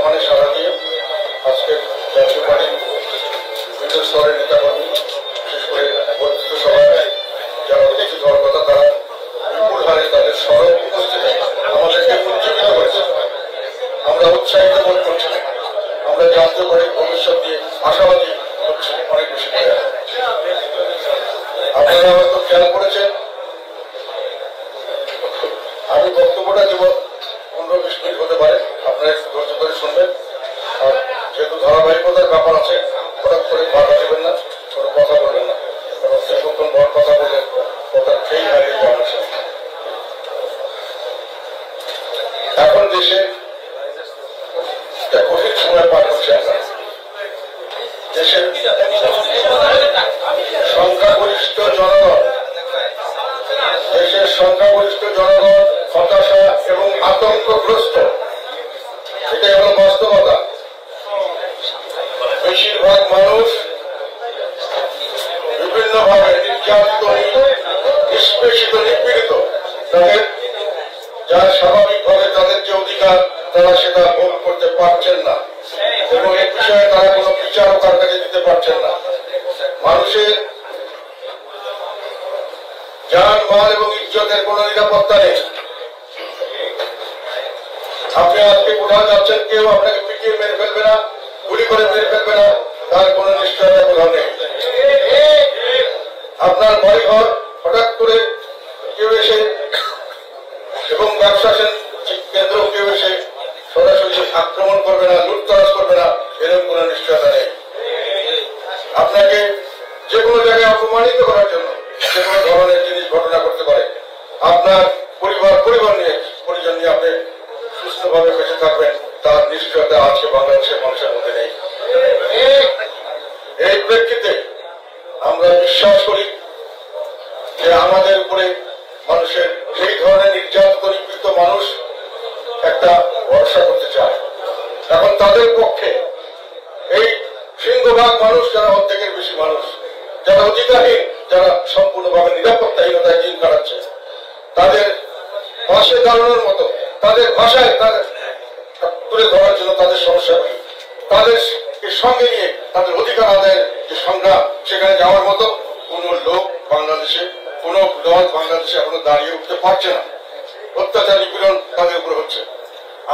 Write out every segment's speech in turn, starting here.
আহ্বানে সাড়া দিয়ে আজকে জাতীয় পার্টির বিভিন্ন স্তরের নেতাকর্মী, বিশেষ করে বর্ধিত সভায় যারা উপস্থিত হওয়ার কথা, তারা বিপুল হারে তাদের সড়ক উপস্থিতি আমাদেরকে উজ্জীবিত করেছে। আমরা উৎসাহিত বোধ করছি, আমরা জাতীয় পার্টির ভবিষ্যৎ দিয়ে আশাবাদী হচ্ছে অনেক বেশি। আপনারা হয়তো খেয়াল করেছেন, আমি বক্তব্যটা দেব 15-20 মিনিট হতে পারে, আপনারা একটু ধৈর্য ধরে শুনবেন। আর যেহেতু ধারাবাহিকতার ব্যাপার আছে, হঠাৎ করে বাধা দেবেন না, কোনো কথা বলবেন না, কারণ দীর্ঘক্ষণ বড় কথা বলে কথা খেয়ে হারিয়ে যাওয়া আসে। এখন দেশে কঠিন সময় পার করছে আমরা। দেশের সংখ্যাগরিষ্ঠ জনগণ, দেশের সংখ্যাগরিষ্ঠ জনগণ হতাশা এবং আতঙ্কগ্রস্ত, এটাই হলো বাস্তবতা। বেশিরভাগ মানুষ বিভিন্নভাবে নির্যাতিত, নিষ্পেষিত, নিপীড়িত। তাদের যার স্বাভাবিকভাবে তাদের যে অধিকার, তারা সেটা ভোগ করতে পারছেন না এবং এই বিষয়ে তারা কোনো বিচারও তার কাছে দিতে পারছেন না। মানুষের জান, মাল এবং ইজ্জতের কোন নিরাপত্তা নেই। আপনি আজকে কোথাও যাচ্ছেন, কেউ আপনাকে পিটিয়ে মেরে ফেলবে না, গুলি করে মেরে ফেলবে না, তার কোন নিশ্চয়তা কোথাও নেই। আপনার বাড়িঘর হঠাৎ করে কেউ এসে এবং ব্যবসা কেন্দ্র কেউ এসে সরাসরি আক্রমণ করবে না, লুটতরাজ করবে না, এরকম কোন নিশ্চয়তা নেই। আপনাকে যে কোনো জায়গায় অপমানিত করার জন্য যে কোনো ধরনের জিনিস ঘটনা করতে পারে। আপনার পরিবার নিয়ে, পরিজন নিয়ে আপনি সুস্থভাবে বেঁচে থাকবেন, তার নিশ্চয়তা আজকে বাংলাদেশের মানুষের মধ্যে নেই। এই প্রেক্ষিতে আমরা বিশ্বাস করি যে আমাদের উপরে মানুষের এই ধরনের নির্যাতিত, নিপীড়িত মানুষ একটা ভরসা করতে চায়। এখন তাদের পক্ষে এই সিংহভাগ মানুষ, যারা অর্ধেকের বেশি মানুষ, যারা অধিকারহীন, যারা সম্পূর্ণভাবে নিরাপত্তাহীনতায় দিন কাটাচ্ছে, তাদের পাশে দাঁড়ানোর মতো, তাদের ভাষায় তাদের তুলে ধরার জন্য তাদের সমস্যাগুলি, তাদের সঙ্গে নিয়ে তাদের অধিকার আদায়ের যে সংগ্রাম, সেখানে যাওয়ার মতো কোন লোক বাংলাদেশে, কোন দল বাংলাদেশে এখনো দাঁড়িয়ে উঠতে পারছে না। অত্যাচার, নিপীড়ন তাদের উপর হচ্ছে।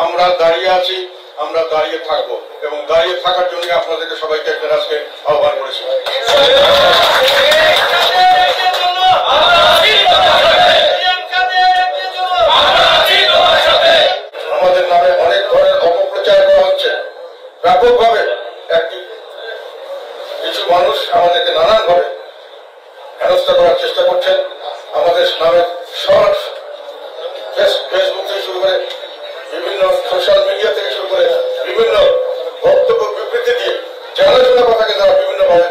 আমরা দাঁড়িয়ে আছি, আমরা দাঁড়িয়ে থাকবো এবং দাঁড়িয়ে থাকার জন্য আপনাদেরকে সবাইকে একটা আজকে আহ্বান করেছি। আমাদের নামে অনেক ধরনের অপপ্রচার করা হচ্ছে ব্যাপকভাবে। কিছু মানুষ আমাদেরকে নানানভাবে হেনস্থা করার চেষ্টা করছেন। আমাদের নামে শর্টস, ফেসবুক থেকে শুরু করে বিভিন্ন সোশ্যাল মিডিয়া থেকে শুরু করে বিভিন্ন বক্তব্য বিবৃতি দিয়ে জানাশোনা কথাকে তারা বিভিন্নভাবে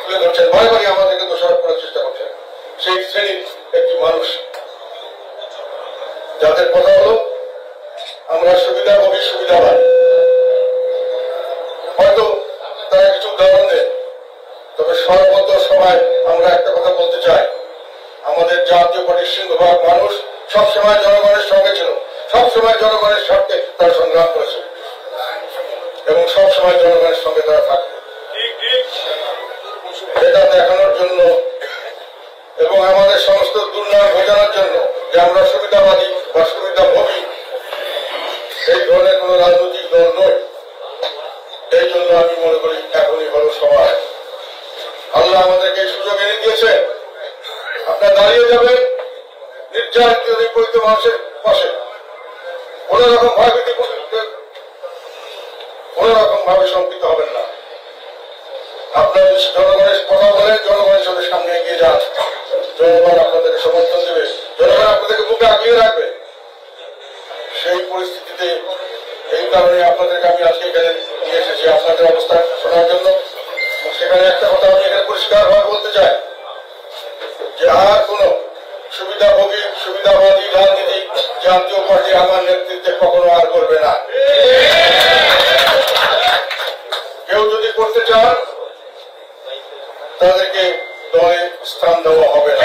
তুলে ধরছেন, বারে আমাদেরকে দোষারোপ করার চেষ্টা করছেন। সেই শ্রেণীর একটি মানুষ, যাদের কথা হলো আমরা সুবিধাভোগী, সুবিধাবান। হয়তো তারা কিছু উদাহরণ দেন, তবে সর্বত্র সময় আমরা একটা কথা বলতে চাই, আমাদের জাতীয় পার্টির সিংহভাগ মানুষ সবসময় জনগণের সঙ্গে ছিল, সবসময় জনগণের স্বার্থে তারা সংগ্রাম করেছে এবং সবসময় জনগণের সঙ্গে তারা থাকবে। এটা দেখানোর জন্য এবং আমাদের সমস্ত দুর্নাম বোঝানোর জন্য যে আমরা সুবিধাবাদী বা সুবিধাভোগী, এই ধরনের কোন রাজনৈতিক দল নয়। এই জন্য আমি মনে করি এখনই হলো সময়। আল্লাহ আমাদেরকে এই সুযোগ এনে দিয়েছে। আপনারা দাঁড়িয়ে যাবেন নির্যাতিত, নিপীড়িত মানুষের পাশে, কোন রকম ভাবে শঙ্কিত হবেন না। আপনার জনগণের কথা বলে জনগণের সাথে সামনে এগিয়ে যান, জনগণ আপনাদেরকে সমর্থন দেবে, জনগণ আপনাদেরকে মুখে আগিয়ে রাখবে। সেই পরিস্থিতিতে এই কারণে আপনাদেরকে আমি আজকে এখানে নিয়ে এসেছি আপনাদের অবস্থা শোনার জন্য। সেখানে একটা কথা আমি এখানে পরিষ্কারভাবে বলতে চাই যে আর কোন সুবিধাভোগী, সুবিধাবাদী রাজনীতি জাতীয় পার্টি আমার নেতৃত্বে কখনো আর করবে না। কেউ যদি করতে চান তাদেরকে দলে স্থান দেওয়া হবে না।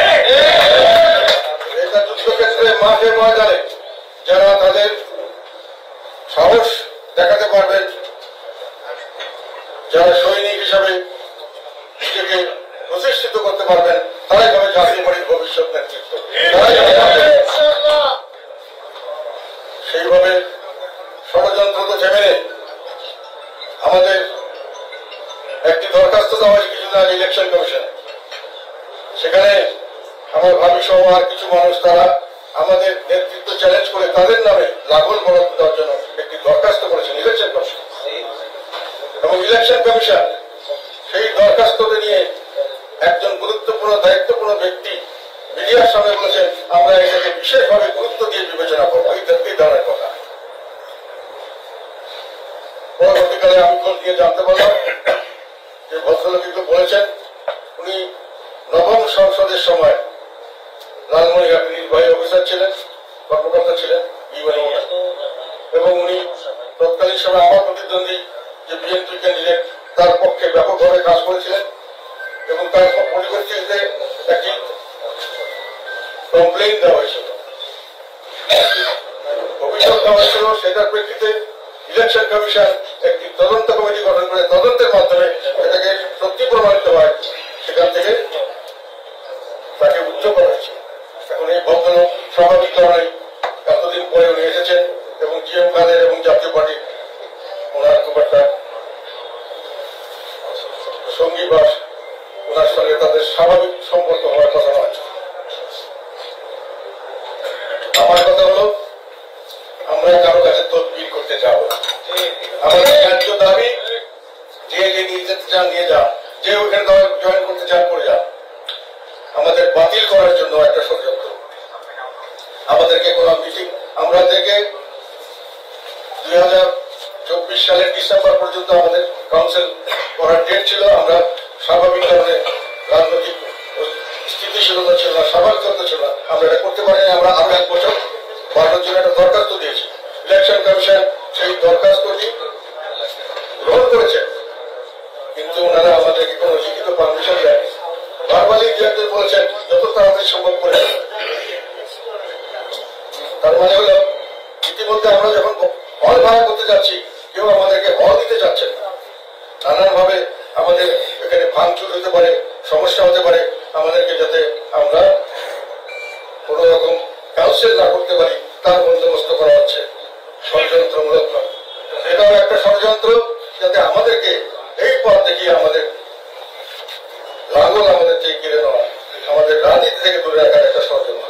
এটা যুদ্ধক্ষেত্রে, মাঠে ময়দানে যারা তাদের সাহস দেখাতে পারবেন, যারা সৈনিক হিসাবে নিজেকে প্রতিষ্ঠিত করতে পারবেন, তারাই হবে জাতীয় পার্টির ভবিষ্যৎ নেতৃত্ব। সেইভাবে ষড়যন্ত্র তো থেমে নেই। আমাদের একটি দরখাস্ত দেওয়া হয়েছে কিছুদিন আগে ইলেকশন কমিশনে। সেখানে আমার ভাবি সহ আর কিছু মানুষ তারা আমাদের নেতৃত্ব চ্যালেঞ্জ করে তাদের নামে লাঙ্গল বরাদ্দ দেওয়ার জন্য একটি দরখাস্ত করেছেন ইলেকশন কমিশন। এবং ইলেকশন কমিশন সেই দরখাস্তটি নিয়ে একজন গুরুত্বপূর্ণ দায়িত্বপূর্ণ ব্যক্তি মিডিয়ার সামনে বলেছেন, আমরা এটাকে বিশেষভাবে গুরুত্ব দিয়ে বিবেচনা করবো। এই ধরনের কথা পরবর্তীকালে আমি খোঁজ দিয়ে জানতে পারলাম যে ভদ্রলোক বলেছেন উনি নবম সংসদের সময় লালমনিরহাট নির্বাহী অফিসার ছিলেন, কর্মকর্তা ছিলেন এবং উনি তৎকালীন সময় আমার প্রতিদ্বন্দ্বী যে বিএনপি ক্যান্ডিডেট তার পক্ষে ব্যাপকভাবে কাজ করেছিলেন এবং তার পরিপ্রেক্ষিতে একটি কমপ্লেইন দেওয়া হয়েছিল, অভিযোগ দেওয়া হয়েছিল। সেটার প্রেক্ষিতে ইলেকশন কমিশন একটি তদন্ত কমিটি গঠন করে তদন্তের মাধ্যমে এটাকে সত্যি প্রমাণিত হয়, সেখান থেকে তাকে উচ্চ করা হয়েছে। এখন এই ভদ্রলোক স্বাভাবিক কারণে এতদিন পরে উনি এসেছেন এবং জিএম খানের এবং জাতীয় পার্টি ওনার খুব একটা সঙ্গী বা ওনার সঙ্গে তাদের স্বাভাবিক সম্পর্ক হওয়ার কথা নয়। আমার কথা হলো আমরা কারো কাছে তদবির করতে যাব। আমাদের ন্যায্য দাবি, যে নিয়ে যেতে চান নিয়ে যান, যে ওখানে জয়েন করতে চান করে যান। আমাদের বাতিল করার জন্য একটা ষড়যন্ত্র। আমাদেরকে কোন মিটিং, আমাদেরকে 2024 সালের ডিসেম্বর পর্যন্ত আমাদের কাউন্সিল করার ডেট ছিল। আমরা স্বাভাবিক কারণে রাজনৈতিক স্থিতিশীলতা ছিল না, স্বাভাবিকতা ছিল না, আমরা এটা করতে পারিনি। আমরা আরো 1 বছর বাড়ানোর জন্য একটা দরখাস্ত দিয়েছি। ইলেকশন কমিশন সেই দরখাস্তটি গ্রহণ করেছে, কিন্তু ওনারা আমাদেরকে কোনো লিখিত পারমিশন দেয়নি। ভার্বালি ডিরেক্টর বলেছেন যত তাড়াতাড়ি সম্ভব করে। তার মানে হলো ইতিমধ্যে আমরা যখন হল ভাড়া করতে যাচ্ছি, কেউ আমাদেরকে হল দিতে চাচ্ছেন না। নানানভাবে আমাদের এখানে ভাঙচুর হতে পারে, সমস্যা হতে পারে, আমাদেরকে যাতে আমরা কোন রকম কাউন্সিল না করতে পারি তার বন্দোবস্ত করা হচ্ছে ষড়যন্ত্রমূলক। এটাও একটা ষড়যন্ত্র, যাতে আমাদেরকে এই পথ দেখিয়ে আমাদের লাঙ্গল আমাদের থেকে কেড়ে নেওয়া, আমাদের রাজনীতি থেকে দূরে রাখার একটা ষড়যন্ত্র।